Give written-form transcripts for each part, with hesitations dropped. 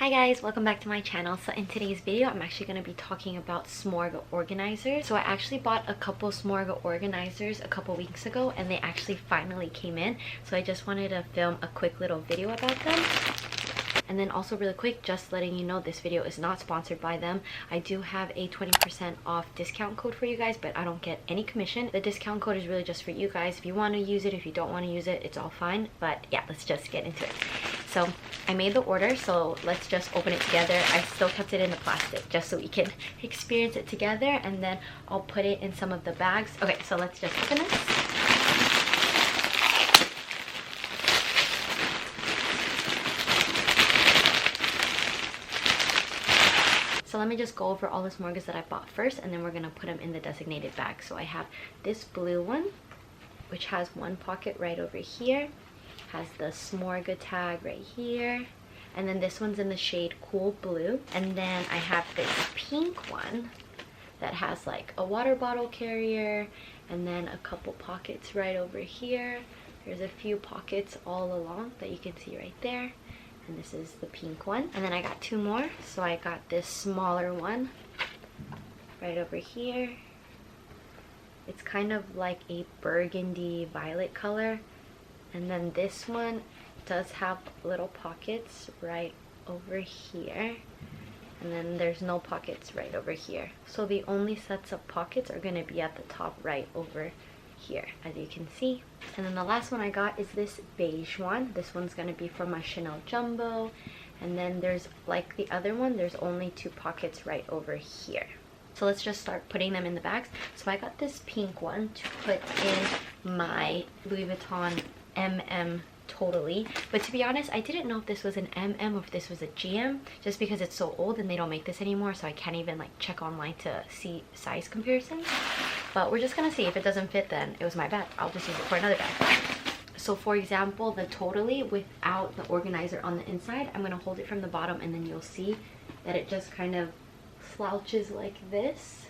Hi guys, welcome back to my channel. So in today's video I'm actually going to be talking about Samorga organizers. So I actually bought a couple Samorga organizers a couple weeks ago and they actually finally came in, so I just wanted to film a quick little video about them. And then also really quick, just letting you know this video is not sponsored by them. I do have a 20% off discount code for you guys, but I don't get any commission. The discount code is really just for you guys. If you want to use it, if you don't want to use it, it's all fine. But yeah, let's just get into it. So I made the order, so let's just open it together. I still kept it in the plastic just so we can experience it together, and then I'll put it in some of the bags. Okay, so let's just open this. So let me just go over all the Samorgas that I bought first, and then we're gonna put them in the designated bag. So I have this blue one, which has one pocket right over here, has the Samorga tag right here, and then this one's in the shade Cool Blue. And then I have this pink one that has like a water bottle carrier, and then a couple pockets right over here. There's a few pockets all along that you can see right there. And this is the pink one. And then I got two more. So I got this smaller one right over here. It's kind of like a burgundy violet color. And then this one does have little pockets right over here. And then there's no pockets right over here. So the only sets of pockets are going to be at the top right over here, as you can see. And then the last one I got is this beige one. This one's going to be from my Chanel Jumbo. And then there's, like the other one, there's only two pockets right over here. So let's just start putting them in the bags. So I got this pink one to put in my Louis Vuitton MM Totally, but to be honest, I didn't know if this was an MM or if this was a GM, just because it's so old and they don't make this anymore, so I can't even like check online to see size comparisons. But we're just gonna see. If it doesn't fit, then it was my bad. I'll just use it for another bag. So for example, the Totally without the organizer on the inside, I'm gonna hold it from the bottom, and then you'll see that it just kind of slouches like this.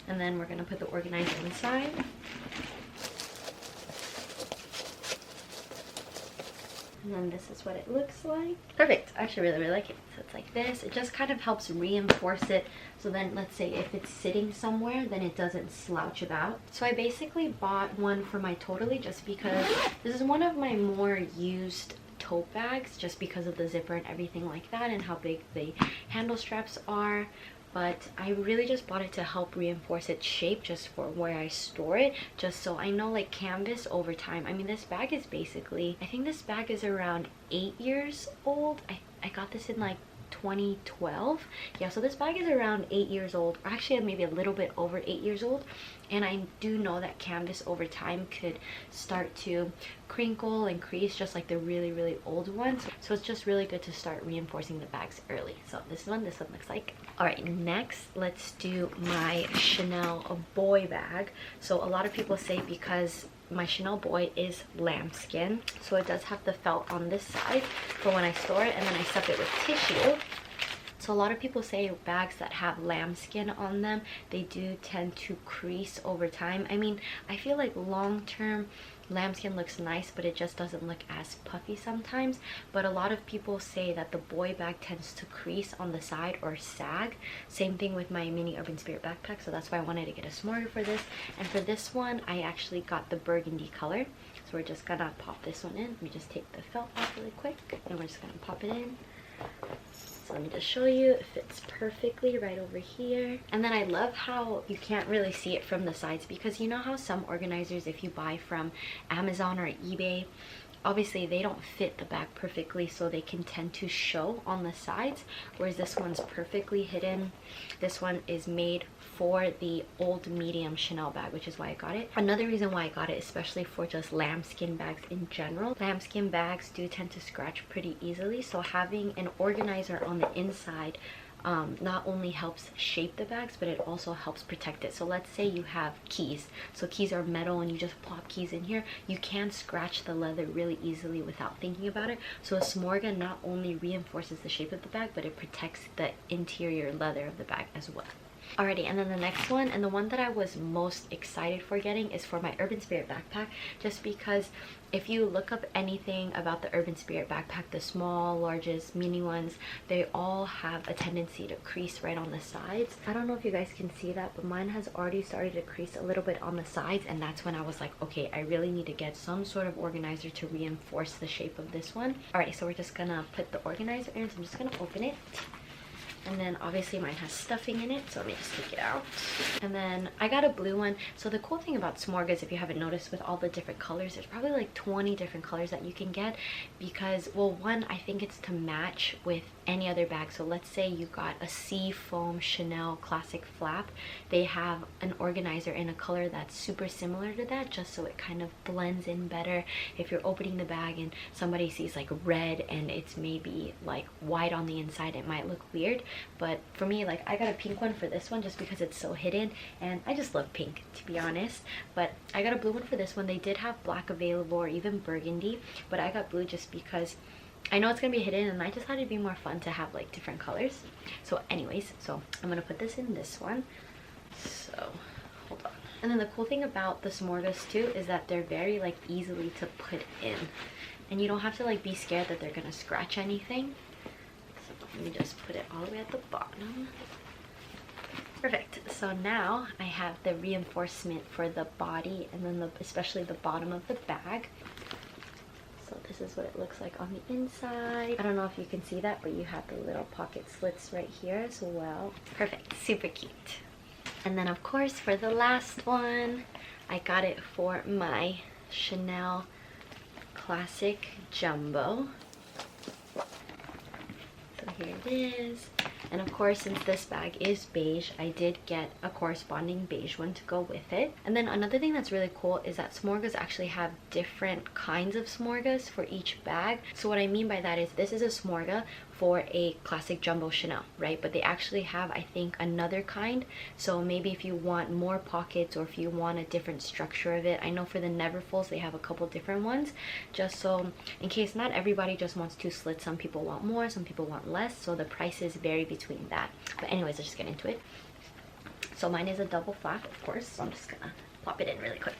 And then we're gonna put the organizer inside. And then this is what it looks like. Perfect. I actually really like it. So it's like this. It just kind of helps reinforce it. So then let's say if it's sitting somewhere, then it doesn't slouch about. So I basically bought one for my Totally just because this is one of my more used tote bags, just because of the zipper and everything like that, and how big the handle straps are. But I really just bought it to help reinforce its shape, just for where I store it, just so I know like canvas over time. I mean, this bag is basically, I think this bag is around 8 years old. I got this in like 2012. Yeah, so this bag is around 8 years old, or actually maybe a little bit over 8 years old. And I do know that canvas over time could start to crinkle and crease, just like the really old ones. So it's just really good to start reinforcing the bags early. So this one looks like. All right, next let's do my Chanel boy bag. So a lot of people say, because my Chanel boy is lambskin, so it does have the felt on this side for when I store it, and then I stuff it with tissue. So a lot of people say bags that have lambskin on them, they do tend to crease over time. I mean, I feel like long-term lambskin looks nice, but it just doesn't look as puffy sometimes. But a lot of people say that the boy bag tends to crease on the side or sag. Same thing with my mini Urban Spirit backpack, so that's why I wanted to get a Samorga for this. And for this one, I actually got the burgundy color. So we're just gonna pop this one in. Let me just take the felt off really quick, and we're just gonna pop it in. So let me just show you. It fits perfectly right over here. And then I love how you can't really see it from the sides, because you know how some organizers, if you buy from Amazon or eBay, obviously they don't fit the bag perfectly, so they can tend to show on the sides, whereas this one's perfectly hidden. This one is made for the old medium Chanel bag, which is why I got it. Another reason why I got it, especially for just lambskin bags in general, lambskin bags do tend to scratch pretty easily, so having an organizer on the inside not only helps shape the bags, but it also helps protect it. So let's say you have keys, so keys are metal and you just plop keys in here, you can scratch the leather really easily without thinking about it. So a Samorga not only reinforces the shape of the bag, but it protects the interior leather of the bag as well. Alrighty, and then the next one, and the one that I was most excited for getting, is for my Urban Spirit backpack, just because if you look up anything about the Urban Spirit backpack, the small, largest, mini ones, they all have a tendency to crease right on the sides. I don't know if you guys can see that, but mine has already started to crease a little bit on the sides, and that's when I was like, okay, I really need to get some sort of organizer to reinforce the shape of this one. Alright, so we're just gonna put the organizer in, so I'm just gonna open it. And then obviously mine has stuffing in it, so let me just take it out. And then I got a blue one. So the cool thing about Samorga, if you haven't noticed, with all the different colors, there's probably like 20 different colors that you can get, because, well, one, I think it's to match with any other bag. So let's say you got a sea foam Chanel classic flap, they have an organizer in a color that's super similar to that, just so it kind of blends in better. If you're opening the bag and somebody sees like red and it's maybe like white on the inside, it might look weird. But for me, like, I got a pink one for this one just because it's so hidden, and I just love pink, to be honest. But I got a blue one for this one. They did have black available, or even burgundy, but I got blue just because I know it's gonna be hidden, and I just thought it'd be more fun to have like different colors. So anyways, so I'm gonna put this in this one. So hold on. And then the cool thing about the Samorgas too is that they're very like easily to put in, and you don't have to like be scared that they're gonna scratch anything. Let me just put it all the way at the bottom. Perfect. So now I have the reinforcement for the body, and then especially the bottom of the bag. So this is what it looks like on the inside. I don't know if you can see that, but you have the little pocket slits right here as well. Perfect. Super cute. And then of course for the last one, I got it for my Chanel Classic Jumbo. So here it is. And of course, since this bag is beige, I did get a corresponding beige one to go with it. And then another thing that's really cool is that Samorgas actually have different kinds of Samorgas for each bag. So what I mean by that is, this is a Samorga for a classic jumbo Chanel, right? But they actually have, I think, another kind. So maybe if you want more pockets, or if you want a different structure of it, I know for the Neverfulls they have a couple different ones, just so in case not everybody just wants 2 slits. Some people want more, some people want less, so the prices vary between that. But anyways, let's just get into it. So mine is a double flap, of course, so I'm just gonna pop it in really quick.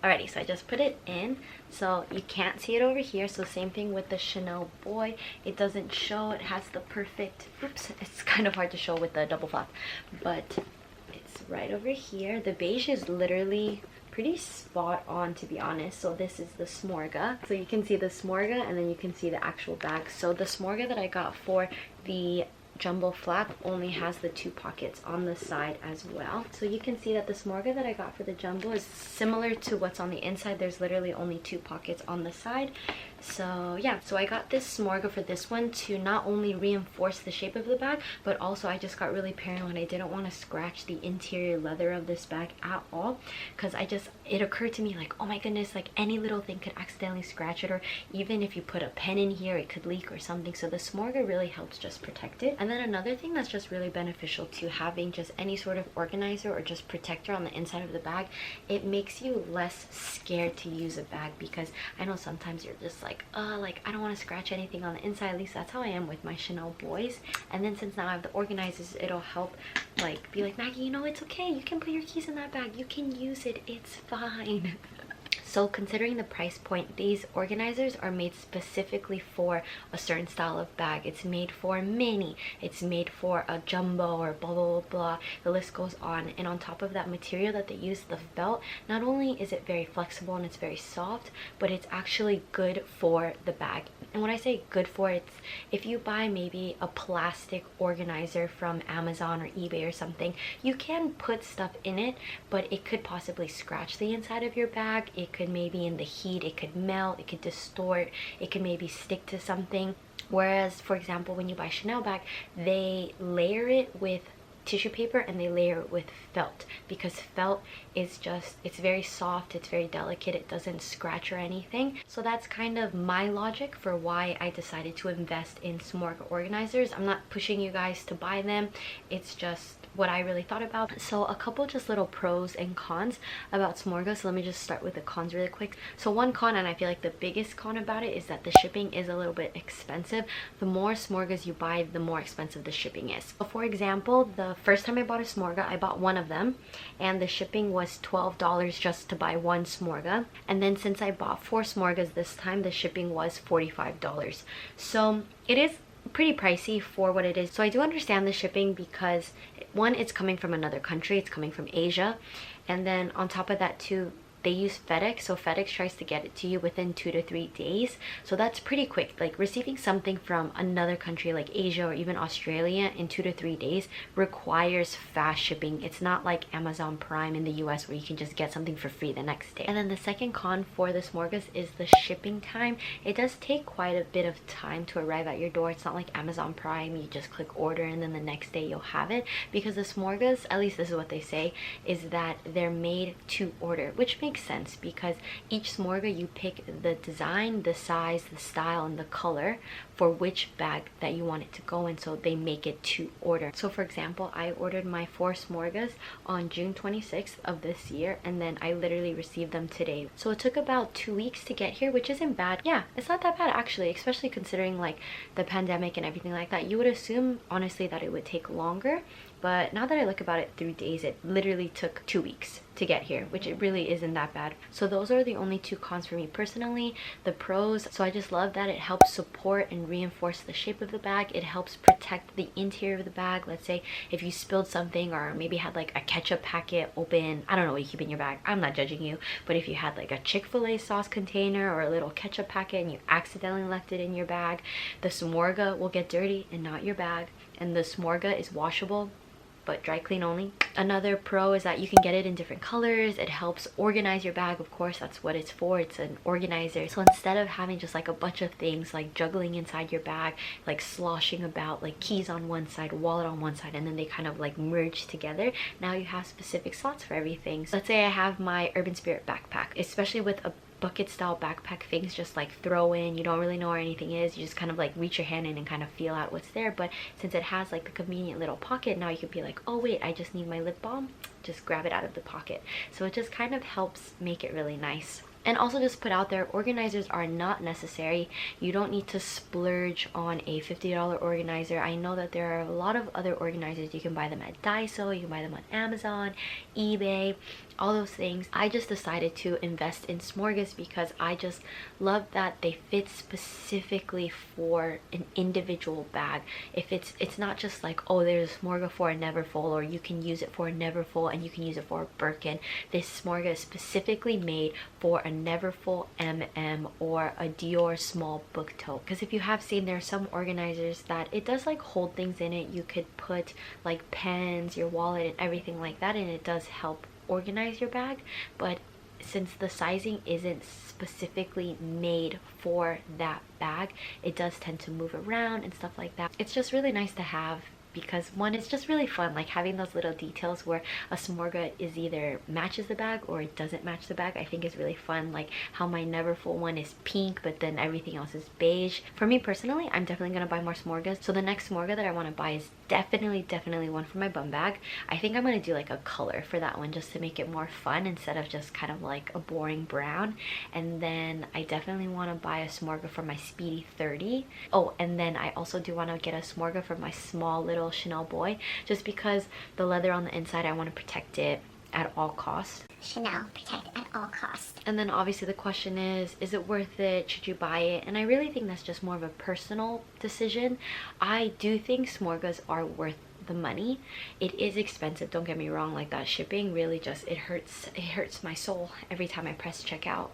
Alrighty, so I just put it in, so you can't see it over here. So same thing with the Chanel Boy, it doesn't show, it has the perfect, oops, it's kind of hard to show with the double flap, but it's right over here. The beige is literally pretty spot on, to be honest. So this is the Samorga, so you can see the Samorga and then you can see the actual bag. So the Samorga that I got for the jumbo flap only has the 2 pockets on the side as well. So you can see that the Samorga that I got for the jumbo is similar to what's on the inside. There's literally only 2 pockets on the side. So yeah, so I got this Samorga for this one to not only reinforce the shape of the bag, but also I just got really paranoid. I didn't want to scratch the interior leather of this bag at all, because it occurred to me like, oh my goodness, like any little thing could accidentally scratch it, or even if you put a pen in here it could leak or something. So the Samorga really helps just protect it. And then another thing that's just really beneficial to having just any sort of organizer or just protector on the inside of the bag, it makes you less scared to use a bag, because I know sometimes you're just like I don't want to scratch anything on the inside. At least that's how I am with my Chanel Boys. And then since now I have the organizers, it'll help like be like, Maggie, you know, it's okay, you can put your keys in that bag, you can use it, it's fine. So considering the price point, these organizers are made specifically for a certain style of bag. It's made for a mini, it's made for a jumbo, or blah blah blah blah, the list goes on. And on top of that material that they use, the felt, not only is it very flexible and it's very soft, but it's actually good for the bag. And when I say good for, it's if you buy maybe a plastic organizer from Amazon or eBay or something, you can put stuff in it, but it could possibly scratch the inside of your bag. It could maybe in the heat, it could melt, it could distort, it could maybe stick to something. Whereas for example, when you buy Chanel bag, they layer it with tissue paper and they layer it with felt, because felt is just, it's very soft, it's very delicate, it doesn't scratch or anything. So that's kind of my logic for why I decided to invest in Samorga organizers. I'm not pushing you guys to buy them, it's just what I really thought about. So a couple just little pros and cons about Samorga. So let me just start with the cons really quick. So one con, and I feel like the biggest con about it, is that the shipping is a little bit expensive. The more Samorgas you buy, the more expensive the shipping is. So for example, the first time I bought a Samorga, I bought one of them and the shipping was $12 just to buy one Samorga. And then since I bought 4 Samorgas this time, the shipping was $45. So it is pretty pricey for what it is. So I do understand the shipping because one, it's coming from another country, it's coming from Asia, and then on top of that too, they use FedEx, so FedEx tries to get it to you within 2 to 3 days. So that's pretty quick. Like receiving something from another country like Asia or even Australia in 2 to 3 days requires fast shipping. It's not like Amazon Prime in the US where you can just get something for free the next day. And then the second con for the Samorgas is the shipping time. It does take quite a bit of time to arrive at your door. It's not like Amazon Prime, you just click order and then the next day you'll have it. Because the Samorgas, at least this is what they say, is that they're made to order, which makes sense because each Samorga you pick the design, the size, the style, and the color for which bag that you want it to go in, so they make it to order. So for example, I ordered my 4 Samorgas on June 26th of this year, and then I literally received them today. So it took about 2 weeks to get here, which isn't bad. Yeah, it's not that bad actually, especially considering like the pandemic and everything like that. You would assume honestly that it would take longer, but now that I look about it, 3 days, it literally took 2 weeks to get here, which it really isn't that bad. So those are the only 2 cons for me personally. The pros, so I just love that it helps support and reinforce the shape of the bag. It helps protect the interior of the bag. Let's say if you spilled something or maybe had like a ketchup packet open, I don't know what you keep in your bag, I'm not judging you, but if you had like a Chick-fil-A sauce container or a little ketchup packet and you accidentally left it in your bag, the Samorga will get dirty and not your bag. And the Samorga is washable, but dry clean only. Another pro is that you can get it in different colors. It helps organize your bag. Of course, that's what it's for. It's an organizer. So instead of having just like a bunch of things like juggling inside your bag, like sloshing about, like keys on one side, wallet on one side, and then they kind of like merge together, now you have specific slots for everything. So let's say I have my Urban Spirit backpack, especially with a bucket style backpack, things just like throw in, you don't really know where anything is, you just kind of like reach your hand in and kind of feel out what's there. But since it has like the convenient little pocket, now you could be like, oh wait, I just need my lip balm, just grab it out of the pocket. So it just kind of helps make it really nice. And also just put out there, organizers are not necessary. You don't need to splurge on a $50 organizer. I know that there are a lot of other organizers. You can buy them at Daiso, you can buy them on Amazon, eBay, all those things. I just decided to invest in Samorgas because I just love that they fit specifically for an individual bag. If it's not just like, oh, there's a Samorga for a Neverfull, or you can use it for a Neverfull and you can use it for a Birkin. This Samorga is specifically made for a Neverfull MM or a Dior small book tote. Because if you have seen, there are some organizers that it does like hold things in it. You could put like pens, your wallet, and everything like that, and it does help organize your bag. But since the sizing isn't specifically made for that bag, it does tend to move around and stuff like that. It's just really nice to have, because one, it's just really fun, like having those little details where a Samorga is either matches the bag or it doesn't match the bag. I think is really fun, like how my Neverfull one is pink but then everything else is beige. For me personally, I'm definitely gonna buy more Samorgas. So the next Samorga that I want to buy is definitely one for my bum bag. I think I'm gonna do like a color for that one just to make it more fun instead of just kind of like a boring brown. And then I definitely want to buy a Samorga for my Speedy 30. Oh, and then I also do want to get a Samorga for my small little Chanel boy, just because the leather on the inside, I want to protect it at all costs. Chanel, protect at all costs. And then obviously the question is it worth it? Should you buy it? And I really think that's just more of a personal decision. I do think Samorgas are worth the money. It is expensive, don't get me wrong, like that shipping really just, it hurts my soul every time I press checkout.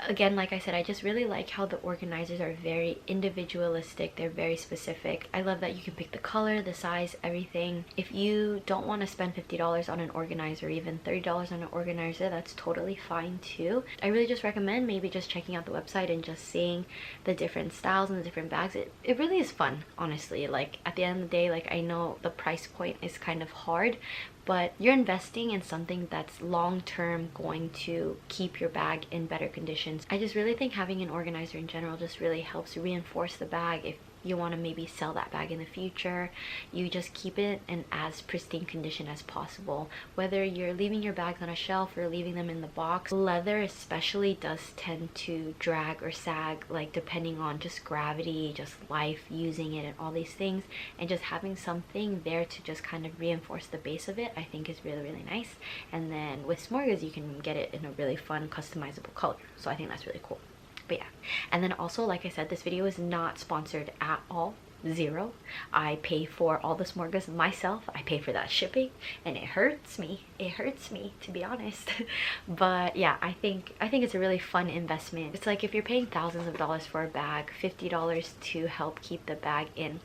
Again, like I said, I just really like how the organizers are very individualistic. They're very specific. I love that you can pick the color, the size, everything. If you don't want to spend $50 on an organizer, even $30 on an organizer, that's totally fine too. I really just recommend maybe just checking out the website and just seeing the different styles and the different bags. It really is fun, honestly. Like at the end of the day, like I know the price point is kind of hard, but you're investing in something that's long-term going to keep your bag in better conditions. I just really think having an organizer in general just really helps reinforce the bag. If you want to maybe sell that bag in the future, you just keep it in as pristine condition as possible. Whether you're leaving your bags on a shelf or leaving them in the box, leather especially does tend to drag or sag, like depending on just gravity, just life using it and all these things, and just having something there to just kind of reinforce the base of it, I think is really, really nice. And then with Samorgas, you can get it in a really fun customizable color, so I think that's really cool. But yeah, and then also, like I said, this video is not sponsored at all. Zero. I pay for all the Samorgas myself. I pay for that shipping, and it hurts me. It hurts me, to be honest. But yeah, I think it's a really fun investment. It's like if you're paying thousands of dollars for a bag, $50 to help keep the bag in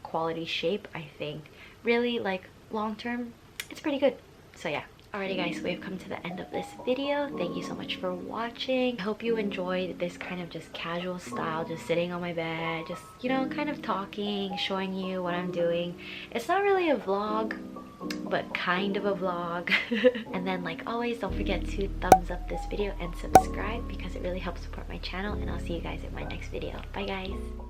quality shape, I think really, like, long term, it's pretty good. So yeah. Alrighty guys, so we've come to the end of this video. Thank you so much for watching. I hope you enjoyed this kind of just casual style, just sitting on my bed, just, you know, kind of talking, showing you what I'm doing. It's not really a vlog, but kind of a vlog. And then, like always, don't forget to thumbs up this video and subscribe because it really helps support my channel, and I'll see you guys in my next video. Bye guys.